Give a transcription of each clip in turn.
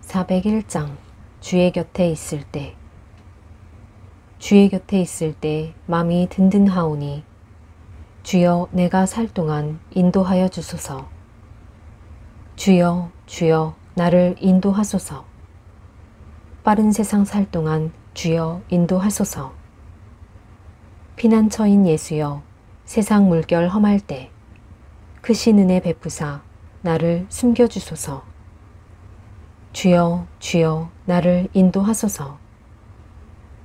401장 주의 곁에 있을 때. 주의 곁에 있을 때 맘이 든든하오니 주여 내가 살 동안 인도하여 주소서. 주여 주여 나를 인도하소서. 빠른 세상 살 동안 주여 인도하소서. 피난처인 예수여 세상 물결 험할 때 크신 은혜 베푸사 나를 숨겨주소서. 주여 주여 나를 인도하소서.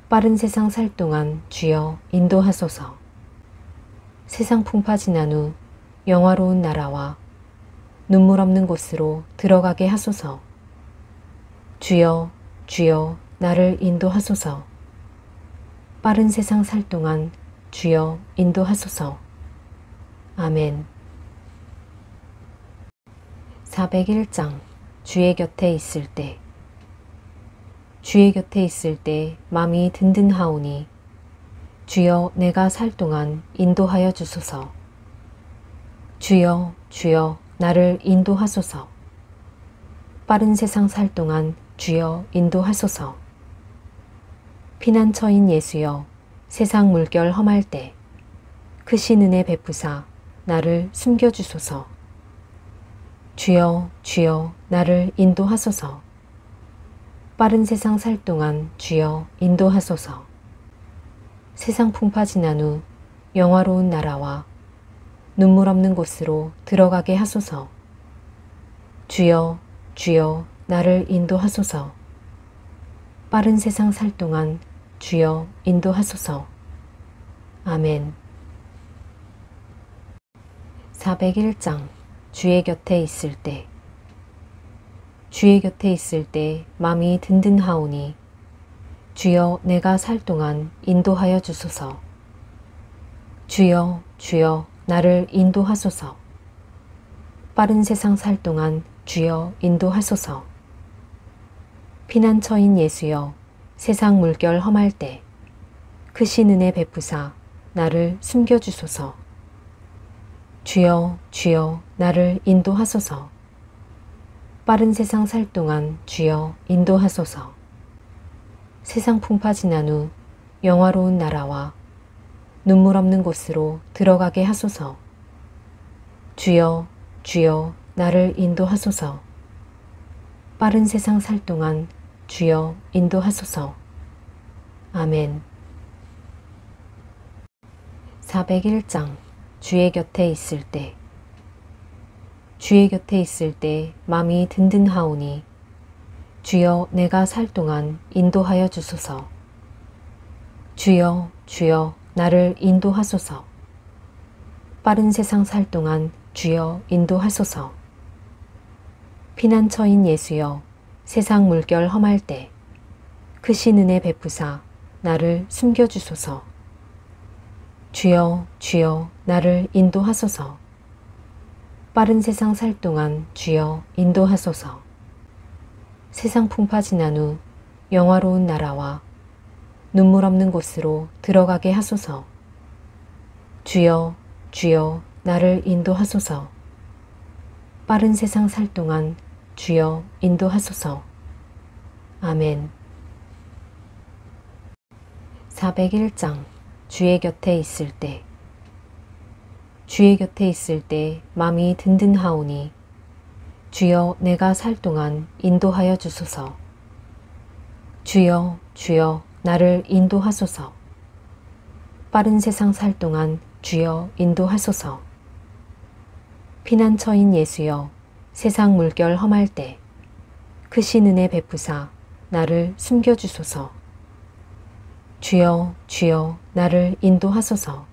빠른 세상 살 동안 주여 인도하소서. 세상 풍파 지난 후 영화로운 나라와 눈물 없는 곳으로 들어가게 하소서. 주여 주여 나를 인도하소서. 빠른 세상 살 동안 주여 인도하소서. 아멘. 401장 주의 곁에 있을 때. 주의 곁에 있을 때 맘이 든든하오니 주여 내가 살 동안 인도하여 주소서. 주여 주여 나를 인도하소서. 빠른 세상 살 동안 주여 인도하소서. 피난처인 예수여 세상 물결 험할 때 크신 은혜 베푸사 나를 숨겨주소서. 주여 주여 나를 인도하소서. 빠른 세상 살 동안 주여 인도하소서. 세상 풍파 지난 후 영화로운 나라와 눈물 없는 곳으로 들어가게 하소서. 주여 주여 나를 인도하소서. 빠른 세상 살 동안 주여 인도하소서. 아멘. 401장 주의 곁에 있을 때. 주의 곁에 있을 때 맘이 든든하오니 주여 내가 살 동안 인도하여 주소서. 주여 주여 나를 인도하소서. 빠른 세상 살 동안 주여 인도하소서. 피난처인 예수여 세상 물결 험할 때 크신 은혜 베푸사 나를 숨겨주소서. 주여 주여 나를 인도하소서. 빠른 세상 살 동안 주여 인도하소서. 세상 풍파 지난 후 영화로운 나라와 눈물 없는 곳으로 들어가게 하소서. 주여 주여 나를 인도하소서. 빠른 세상 살 동안 주여 인도하소서. 아멘. 401장 주의 곁에 있을 때. 주의 곁에 있을 때 맘이 든든하오니 주여 내가 살 동안 인도하여 주소서. 주여 주여 나를 인도하소서. 빠른 세상 살 동안 주여 인도하소서. 피난처인 예수여 세상 물결 험할 때 크신 은혜 베푸사 나를 숨겨주소서. 주여 주여 나를 인도하소서. 빠른 세상 살 동안 주여 인도하소서. 세상 풍파 지난 후 영화로운 나라와 눈물 없는 곳으로 들어가게 하소서. 주여 주여 나를 인도하소서. 빠른 세상 살 동안 주여 인도하소서. 아멘. 401장 주의 곁에 있을 때. 주의 곁에 있을 때 맘이 든든하오니 주여 내가 살 동안 인도하여 주소서. 주여 주여 나를 인도하소서. 빠른 세상 살 동안 주여 인도하소서. 피난처인 예수여 세상 물결 험할 때 크신 은혜 베푸사 나를 숨겨주소서. 주여 주여 나를 인도하소서.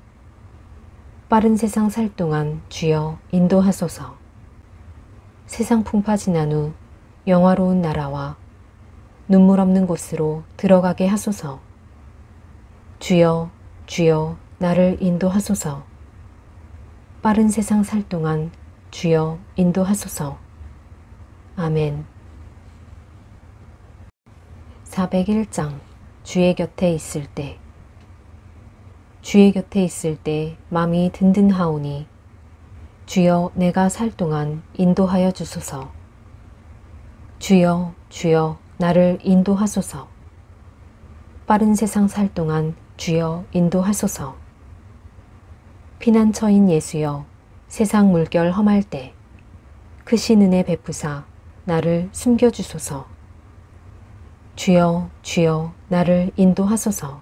빠른 세상 살 동안 주여 인도하소서. 세상 풍파 지난 후 영화로운 나라와 눈물 없는 곳으로 들어가게 하소서. 주여 주여 나를 인도하소서. 빠른 세상 살 동안 주여 인도하소서. 아멘. 401장 주의 곁에 있을 때. 주의 곁에 있을 때 맘이 든든하오니 주여 내가 살 동안 인도하여 주소서. 주여 주여 나를 인도하소서. 빠른 세상 살 동안 주여 인도하소서. 피난처인 예수여 세상 물결 험할 때 크신 은혜 베푸사 나를 숨겨주소서. 주여 주여 나를 인도하소서.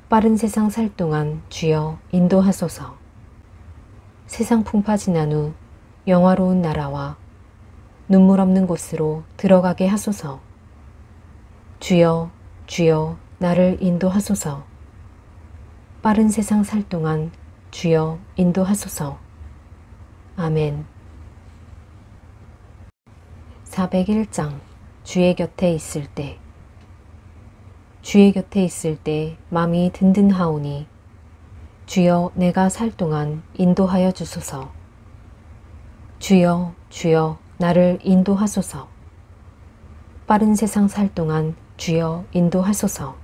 빠른 세상 살 동안 주여 인도하소서. 세상 풍파 지난 후 영화로운 나라와 눈물 없는 곳으로 들어가게 하소서. 주여 주여 나를 인도하소서. 빠른 세상 살 동안 주여 인도하소서. 아멘. 401장 주의 곁에 있을 때. 주의 곁에 있을 때 마음이 든든하오니 주여 내가 살 동안 인도하여 주소서. 주여 주여 나를 인도하소서. 빠른 세상 살 동안 주여 인도하소서.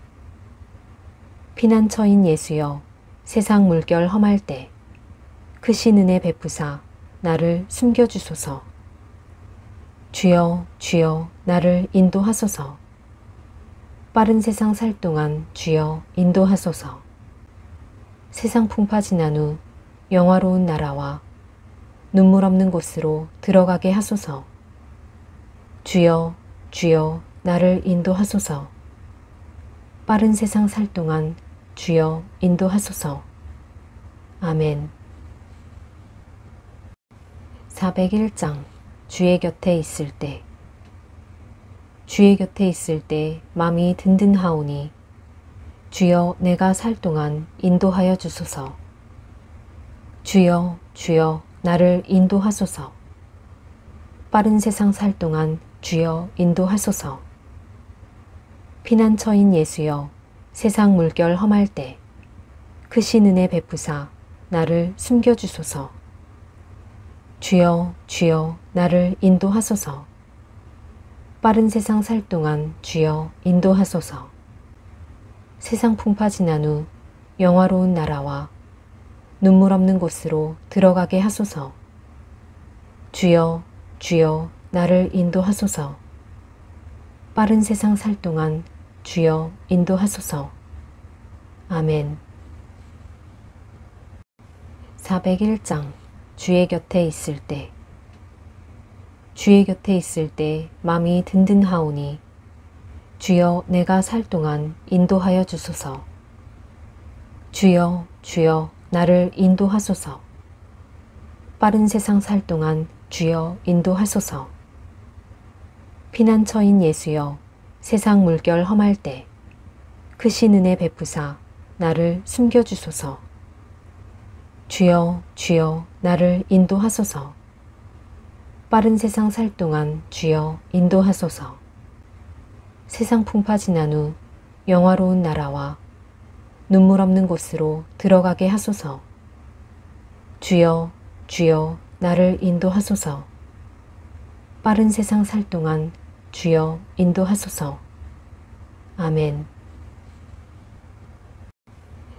피난처인 예수여 세상 물결 험할 때 크신 은혜 베푸사 나를 숨겨주소서. 주여 주여 나를 인도하소서. 빠른 세상 살 동안 주여 인도하소서. 세상 풍파 지난 후 영화로운 나라와 눈물 없는 곳으로 들어가게 하소서. 주여 주여 나를 인도하소서. 빠른 세상 살 동안 주여 인도하소서. 아멘. 401장 주의 곁에 있을 때. 주의 곁에 있을 때 마음이 든든하오니 주여 내가 살 동안 인도하여 주소서. 주여 주여 나를 인도하소서. 빠른 세상 살 동안 주여 인도하소서. 피난처인 예수여 세상 물결 험할 때 크신 은혜 베푸사 나를 숨겨주소서. 주여 주여 나를 인도하소서. 빠른 세상 살 동안 주여 인도하소서. 세상 풍파 지난 후 영화로운 나라와 눈물 없는 곳으로 들어가게 하소서. 주여 주여 나를 인도하소서. 빠른 세상 살 동안 주여 인도하소서. 아멘. 401장 주의 곁에 있을 때. 주의 곁에 있을 때 마음이 든든하오니 주여 내가 살 동안 인도하여 주소서. 주여 주여 나를 인도하소서. 빠른 세상 살 동안 주여 인도하소서. 피난처인 예수여 세상 물결 험할 때 크신 은혜 베푸사 나를 숨겨주소서. 주여 주여 나를 인도하소서. 빠른 세상 살 동안 주여 인도하소서. 세상 풍파 지난 후 영화로운 나라와 눈물 없는 곳으로 들어가게 하소서. 주여 주여 나를 인도하소서. 빠른 세상 살 동안 주여 인도하소서. 아멘.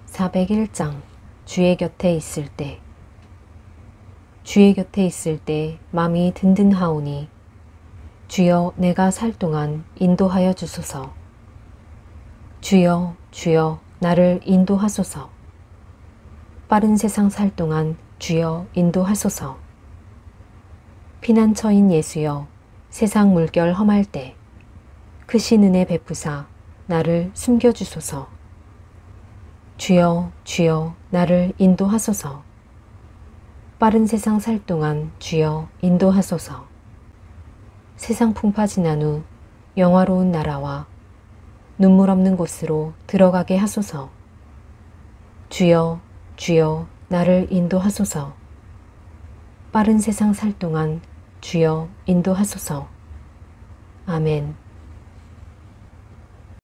401장 주의 곁에 있을 때. 주의 곁에 있을 때 마음이 든든하오니 주여 내가 살 동안 인도하여 주소서. 주여 주여 나를 인도하소서. 빠른 세상 살 동안 주여 인도하소서. 피난처인 예수여 세상 물결 험할 때 크신 은혜 베푸사 나를 숨겨주소서. 주여 주여 나를 인도하소서. 빠른 세상 살 동안 주여 인도하소서. 세상 풍파 지난 후 영화로운 나라와 눈물 없는 곳으로 들어가게 하소서. 주여 주여 나를 인도하소서. 빠른 세상 살 동안 주여 인도하소서. 아멘.